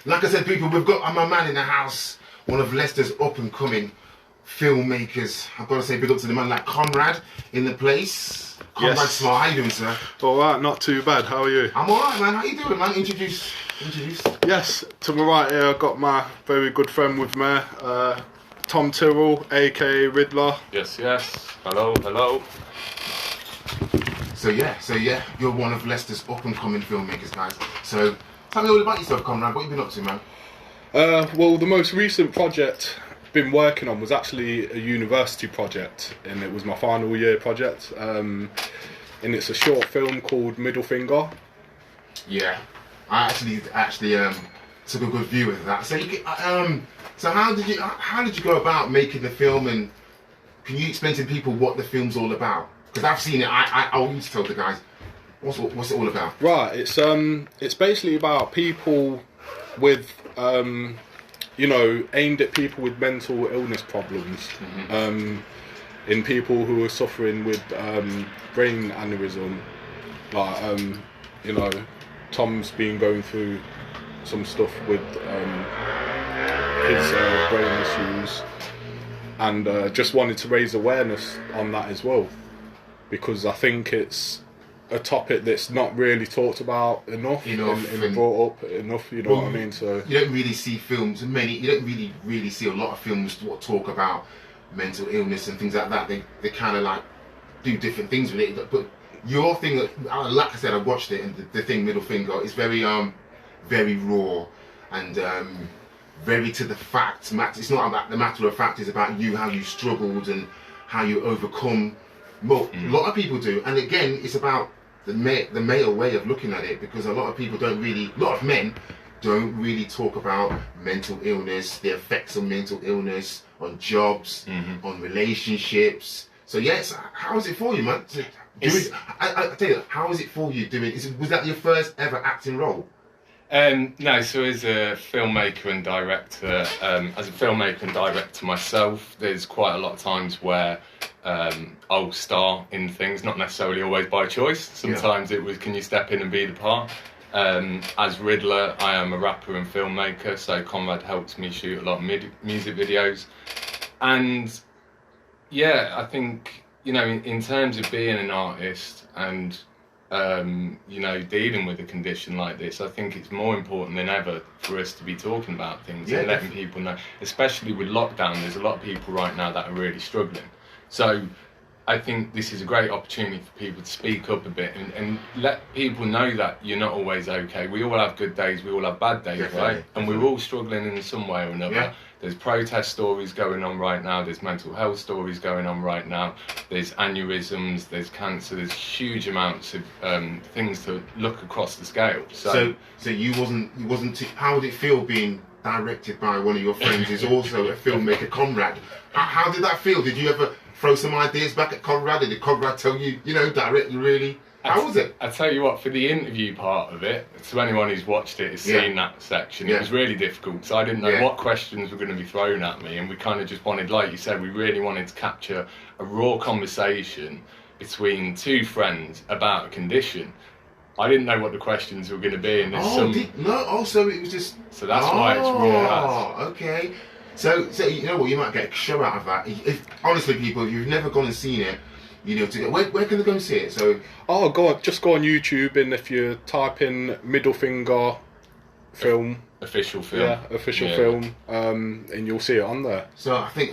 like I said, people, we've got my man in the house, one of Leicester's up-and-coming filmmakers. I've got to say big up to the man like Conrad in the place. Conrad Smart, how you doing, sir? Alright, not too bad. How are you? I'm alright, man. How you doing, man? Introduce. Yes, to my right here I've got my very good friend with me, Tom Tyrrell, aka Ridlaa. Yes. Hello. So yeah, you're one of Leicester's up-and-coming filmmakers, guys. So tell me all about yourself, Conrad. What you been up to, man? Well, the most recent project I've been working on was actually a university project, and it was my final year project. And it's a short film called Middle Finger. Yeah, I actually took a good view of that. So so how did you go about making the film, and can you explain to people what the film's all about? Because I've seen it. I always tell the guys, what's it all about? Right, it's basically about people with aimed at people with mental illness problems, in people who are suffering with brain aneurysm. Like Tom's been going through some stuff with his brain issues, and just wanted to raise awareness on that as well, because I think it's a topic that's not really talked about enough and brought up enough, you know what I mean? So you don't really see films, you don't really see a lot of films that talk about mental illness and things like that. They kind of like do different things with it, but your thing, like I said, I watched it, and the thing Middle Finger is very very raw and very to the fact. It's not about the matter of fact, it's about you, how you struggled and how you overcome. Well, a lot of people do, and again, it's about the male way of looking at it, because a lot of men don't really talk about mental illness, the effects of mental illness on jobs, on relationships. So yes, how is it for you, man? I tell you, how is it for you doing? Was that your first ever acting role? No, so as a filmmaker and director, myself, there's quite a lot of times where I'll star in things, not necessarily always by choice. Sometimes it was, can you step in and be the part? As Ridlaa, I am a rapper and filmmaker, so Conrad helps me shoot a lot of music videos. And yeah, I think, in terms of being an artist and dealing with a condition like this, I think it's more important than ever for us to be talking about things and letting people know, especially with lockdown. There's a lot of people right now that are really struggling. So I think this is a great opportunity for people to speak up a bit and let people know that you're not always okay. We all have good days, we all have bad days, right? And we're all struggling in some way or another. Yeah. There's protest stories going on right now, there's mental health stories going on right now, there's aneurysms, there's cancer, there's huge amounts of things to look across the scale. So you wasn't how would it feel being directed by one of your friends who's also a filmmaker, Conrad? How did that feel? Did you ever throw some ideas back at Conrad? Did Conrad tell you, direct you really? How was it? I tell you what, for the interview part of it, to anyone who's watched it, has seen that section, it was really difficult. So I didn't know what questions were going to be thrown at me, and we kind of just wanted, like you said, we really wanted to capture a raw conversation between two friends about a condition. I didn't know what the questions were going to be, and so it was just. So that's why it's raw. Oh, okay. So you know what? You might get a show out of that. Honestly, people, if you've never gone and seen it, where can they go and see it? So just go on YouTube, and if you type in Middle Finger film, official film, film, and you'll see it on there. So I think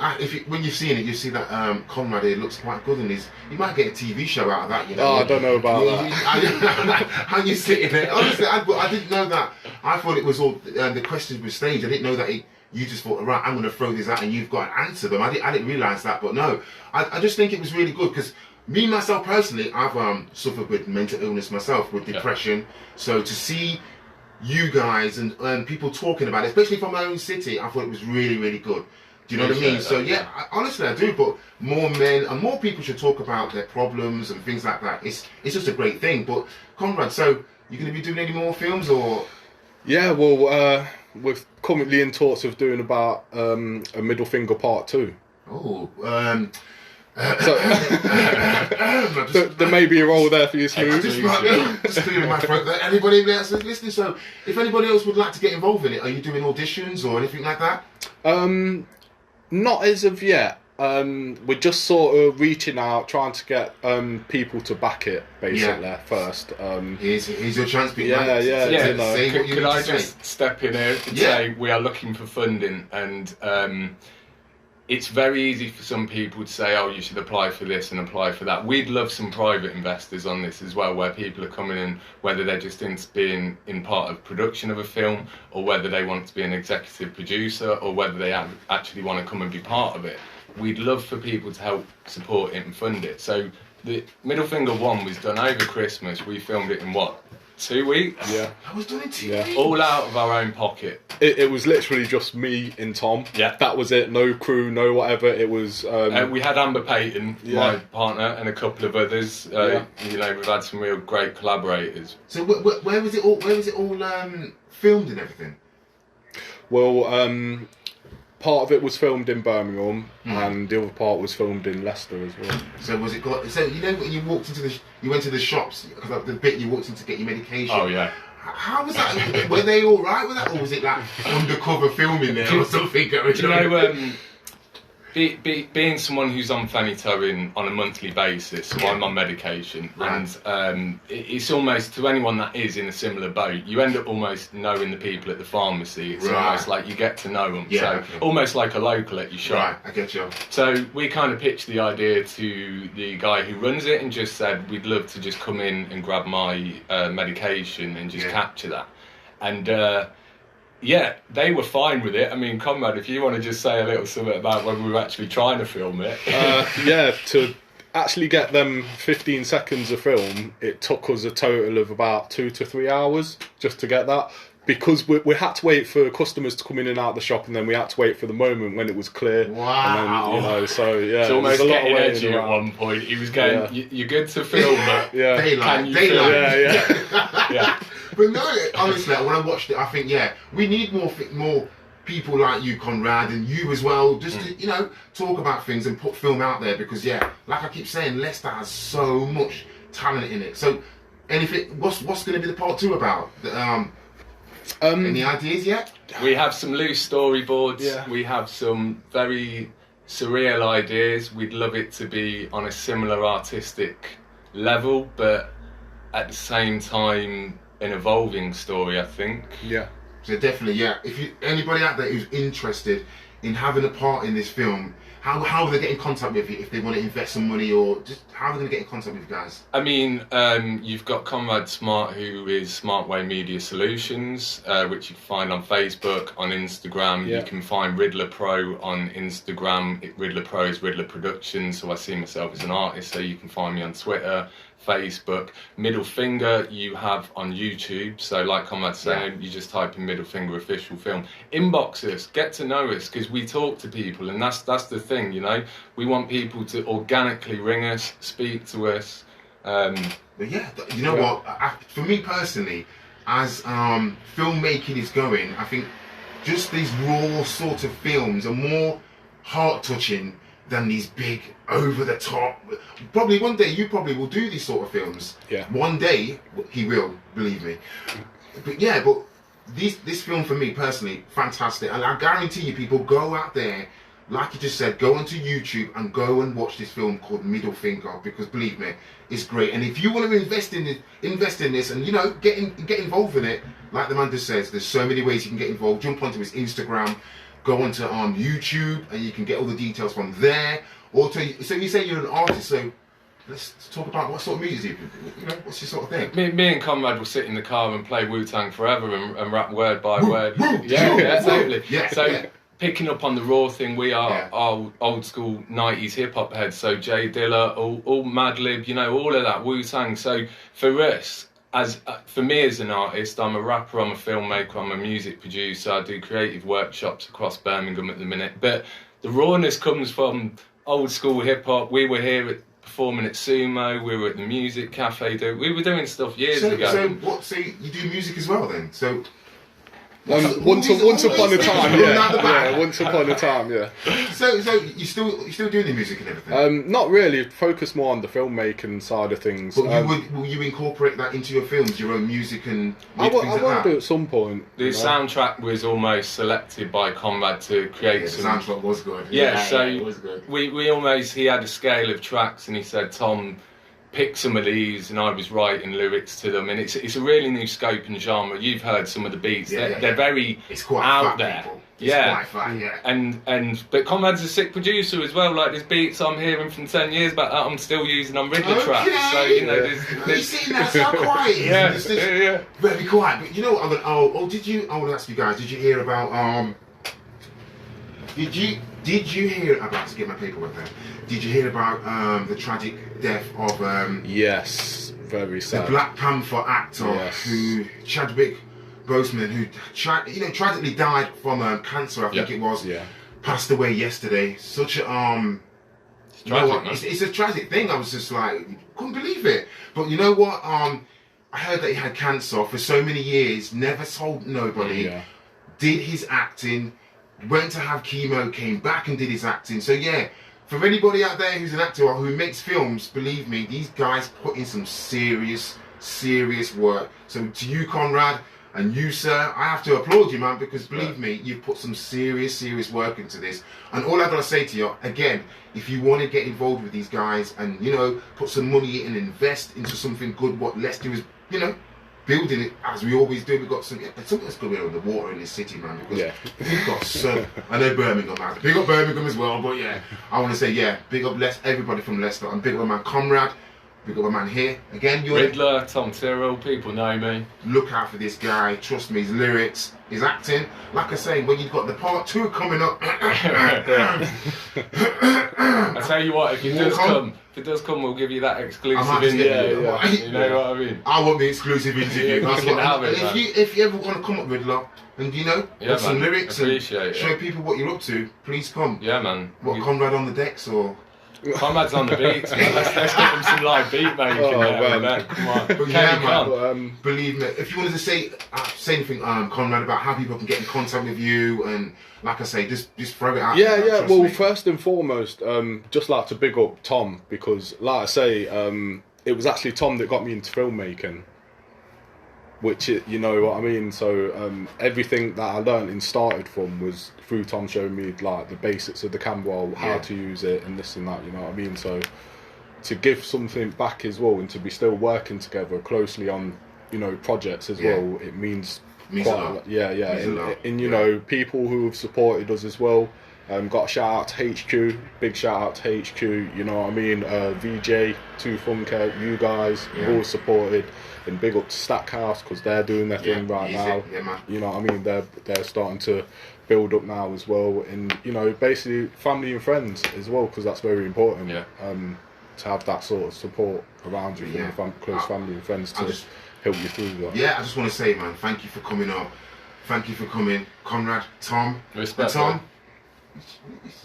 when you've seen it, you see that Conrad here looks quite good, and you might get a TV show out of that. I don't know about that. How you sitting there? Honestly, I didn't know that. I thought it was all the questions were staged. I didn't know that you just thought, right, I'm going to throw this out and you've got to answer them. I didn't realise that, but no, I just think it was really good, because me, myself personally, I've suffered with mental illness myself, with depression. So to see you guys and people talking about it, especially from my own city, I thought it was really, really good. Do you know what I mean? So honestly, I do, but more men and more people should talk about their problems and things like that. It's just a great thing. But Conrad, so you're going to be doing any more films, or? Yeah, well, we're currently in talks of doing about a Middle Finger Part 2. Oh, There may be a role there for you, Smooth. Just clearing my throat. Anybody else is listening? So, if anybody else would like to get involved in it, are you doing auditions or anything like that? Not as of yet. We're just sort of reaching out, trying to get people to back it, basically, first. Here's your chance, people. Could I just step in here and say we are looking for funding, and it's very easy for some people to say, oh, you should apply for this and apply for that. We'd love some private investors on this as well, where people are coming in, whether they're just into being in part of production of a film, or whether they want to be an executive producer, or whether they actually want to come and be part of it. We'd love for people to help support it and fund it. So the Middle Finger 1 was done over Christmas. We filmed it in 2 weeks? Yeah. I was doing it 2 weeks. All out of our own pocket. It was literally just me and Tom. Yeah. That was it. No crew, no whatever. It was... we had Amber Payton, my partner, and a couple of others. We've had some real great collaborators. So where was it all filmed and everything? Well, part of it was filmed in Birmingham, and the other part was filmed in Leicester as well. So was it? So you know when you walked into you went to the shops, because the bit you walked in to get your medication. Oh yeah. How was that? Were they all right with that, or was it like undercover filming there or something? Do you know? Being someone who's on phenytoin on a monthly basis, so I'm on medication, and it's almost, to anyone that is in a similar boat, you end up almost knowing the people at the pharmacy. It's almost like you get to know them, almost like a local at your shop. Right, I get you. So we kind of pitched the idea to the guy who runs it and just said, we'd love to just come in and grab my medication and just capture that. And they were fine with it. I mean, Conrad, if you want to just say a little something about when we were actually trying to film it. To actually get them 15 seconds of film, it took us a total of about 2 to 3 hours just to get that. Because we had to wait for customers to come in and out of the shop, and then we had to wait for the moment when it was clear. Wow. And then, it's almost getting edgy at one point. He was going, you're good to film, but can you film? Yeah. But no, honestly, when I watched it, I think, we need more people like you, Conrad, and you as well, just to, talk about things and put film out there, because, like I keep saying, Leicester has so much talent in it. So, what's going to be the part 2 about? Any ideas yet? We have some loose storyboards. Yeah. We have some very surreal ideas. We'd love it to be on a similar artistic level, but at the same time, an evolving story, I think. Yeah. So definitely, if anybody out there who's interested in having a part in this film, how will they get in contact with you if they want to invest some money, or just how are they going to get in contact with you guys? I mean, you've got Conrad Smart, who is Smartway Media Solutions, which you can find on Facebook, on Instagram. You can find Ridlaa Pro on Instagram. Ridlaa Pro is Ridlaa Productions, so I see myself as an artist, so you can find me on Twitter, Facebook. Middle Finger you have on YouTube, so like Conrad's saying, you just type in Middle Finger official film. Inbox us, get to know us, because we talk to people, and that's the thing, we want people to organically ring us, speak to us. What, for me personally, as filmmaking is going, I think just these raw sort of films are more heart-touching than these big, over-the-top. Probably one day you probably will do these sort of films. Yeah. One day he will, believe me. But this film for me personally, fantastic. And I guarantee you, people, go out there, like you just said, go onto YouTube and go and watch this film called Middle Finger, because believe me, it's great. And if you want to invest in this, and get involved in it, like the man just says, there's so many ways you can get involved. Jump onto his Instagram. Go onto YouTube, and you can get all the details from there. So you say you're an artist, so let's talk about what sort of music, what's your sort of thing? Me and Conrad will sit in the car and play Wu-Tang Forever and rap word by word. Totally. Picking up on the raw thing, we are old school 90s hip hop heads, so Jay Dilla, all Madlib, all of that, Wu-Tang. So for us, for me as an artist, I'm a rapper, I'm a filmmaker, I'm a music producer, I do creative workshops across Birmingham at the minute, but the rawness comes from old school hip hop. We were here performing at Sumo, we were at the Music Cafe, we were doing stuff years ago. So you do music as well then? So Once upon a time, yeah. Once upon a time, yeah. So you still doing the music and everything? Not really. Focus more on the filmmaking side of things. But will you incorporate that into your films, your own music and I things will like that? do at some point. The soundtrack was almost selected by Conrad to create The some. soundtrack was good. It was good. He had a scale of tracks, and he said, Tom, pick some of these, and I was writing lyrics to them, and it's a really new scope and genre. You've heard some of the beats; they're very it's quite out fat, there. People. It's quite fat, yeah. But Conrad's a sick producer as well. Like, there's beats I'm hearing from 10 years back that I'm still using on Ridlaa tracks. So there's sitting there so quiet. Yeah. Very quiet. But you know what? I want to ask you guys. Did you hear about Did you hear about? To get my paperwork there. Did you hear about the tragic death of yes, very sad. the Black Panther actor Chadwick Boseman, who tragically died from cancer, I think it was. Yeah. Passed away yesterday. Such a it's tragic, it's a tragic thing. I was just like, couldn't believe it. But you know what? I heard that he had cancer for so many years, never told nobody. Yeah. Did his acting, went to have chemo, came back and did his acting. So yeah, for anybody out there who's an actor or who makes films, believe me, these guys put in some serious work. So to you, Conrad, and you, sir, I have to applaud you, man, because believe me, you've put some serious work into this. And all I've got to say to you, again, if you want to get involved with these guys and, put some money and invest into something good, what Leicester is, building it as we always do. We've got something that's going on the water in this city, man, because we've got so. I know Birmingham, man. Big up Birmingham as well, but yeah, I want to say, big up everybody from Leicester, and big up my man Conrad. We've got a man here. Again, you're Ridlaa, Tom Tyrrell, people know me. Look out for this guy. Trust me, his lyrics, his acting. Like I say, when you've got the part 2 coming up. I tell you what, if it does come, we'll give you that exclusive interview. You know what I mean? I want the exclusive interview. That's what if you ever want to come up with Ridlaa and with some lyrics and show people what you're up to, please come. Yeah, man. What, Conrad on the decks or? Conrad's on the beats, man. Let's get him some live beat making. Come on. But man, believe me, if you wanted to say anything, Conrad, about how people can get in contact with you, and like I say, just throw it out. Yeah. Well, first and foremost, just like to big up Tom, because like I say, it was actually Tom that got me into filmmaking. Which, you know what I mean? So everything that I learned and started from was through Tom showing me like the basics of the camera roll, how to use it and this and that, you know what I mean? So to give something back as well and to be still working together closely on, projects as well, it means quite a lot. And you know, people who have supported us as well. Got a shout out to HQ, big shout out to HQ, you know what I mean? Radio2Funky, you guys, all supported, and big up to Stackhouse because they're doing their thing right now. You know what I mean? They're starting to build up now as well, and basically family and friends as well, because that's very important. To have that sort of support around you from close family and friends to help you through that. Yeah, I just want to say, man, thank you for coming up. Thank you for coming, Conrad, Tom. Respect, Tom.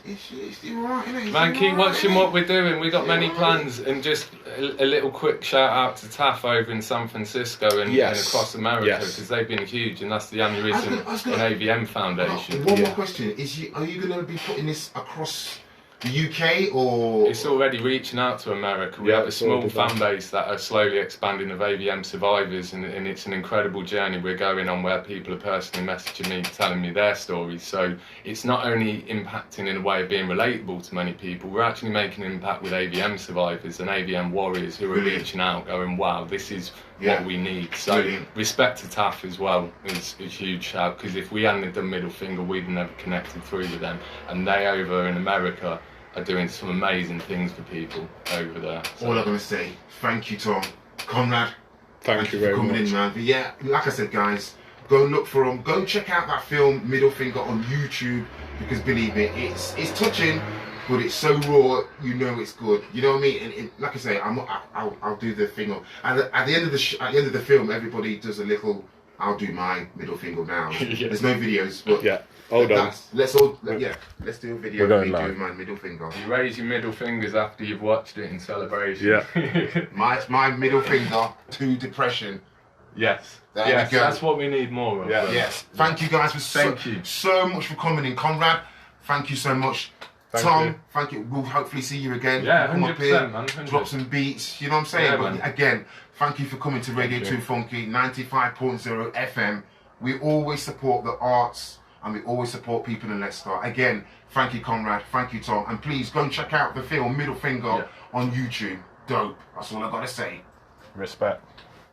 It's right, isn't it? Man, keep watching what we're doing. We've got many plans, and just a little quick shout out to TAF over in San Francisco and across America, because they've been huge, and that's the Aneurysm and AVM Foundation. One more question: are you going to be putting this across the UK, or it's already reaching out to America? We have a small fan base that are slowly expanding of AVM survivors, and it's an incredible journey we're going on, where people are personally messaging me, telling me their stories. So it's not only impacting in a way of being relatable to many people, we're actually making an impact with AVM survivors and AVM warriors who are reaching out, going, wow, this is what we need. So respect to TAF as well is a huge shout, because if we hadn't done middle finger, we'd never connected through with them, and they over in America are doing some amazing things for people over there. So. All I'm going to say, thank you, Tom. Conrad, thank you very much. Coming in, man. But yeah, like I said, guys, go and look for them. Go and check out that film, Middle Finger, on YouTube, because believe me, it's touching, but it's so raw, it's good. You know what I mean? And like I say, I'll do the thing. At the end of the film, everybody does a little. I'll do my middle finger now. There's no videos, but hold on. Let's do a video of me doing my middle finger. You raise your middle fingers after you've watched it in celebration. My middle finger to depression. Yes. There yes, we go. that's what we need more of. Yeah. Yes. Thank you guys for so much for coming in. Conrad, thank you so much. Tom, thank you. We'll hopefully see you again. Yeah, Come up 100%, here, man. 100%. drop some beats. You know what I'm saying? Yeah, but man. again, thank you for coming to Radio 2 Funky 95.0 FM. We always support the arts and we always support people in Leicester. Again, thank you, Conrad. Thank you, Tom. And please go and check out the film Middle Finger on YouTube. Dope. That's all I gotta say. Respect.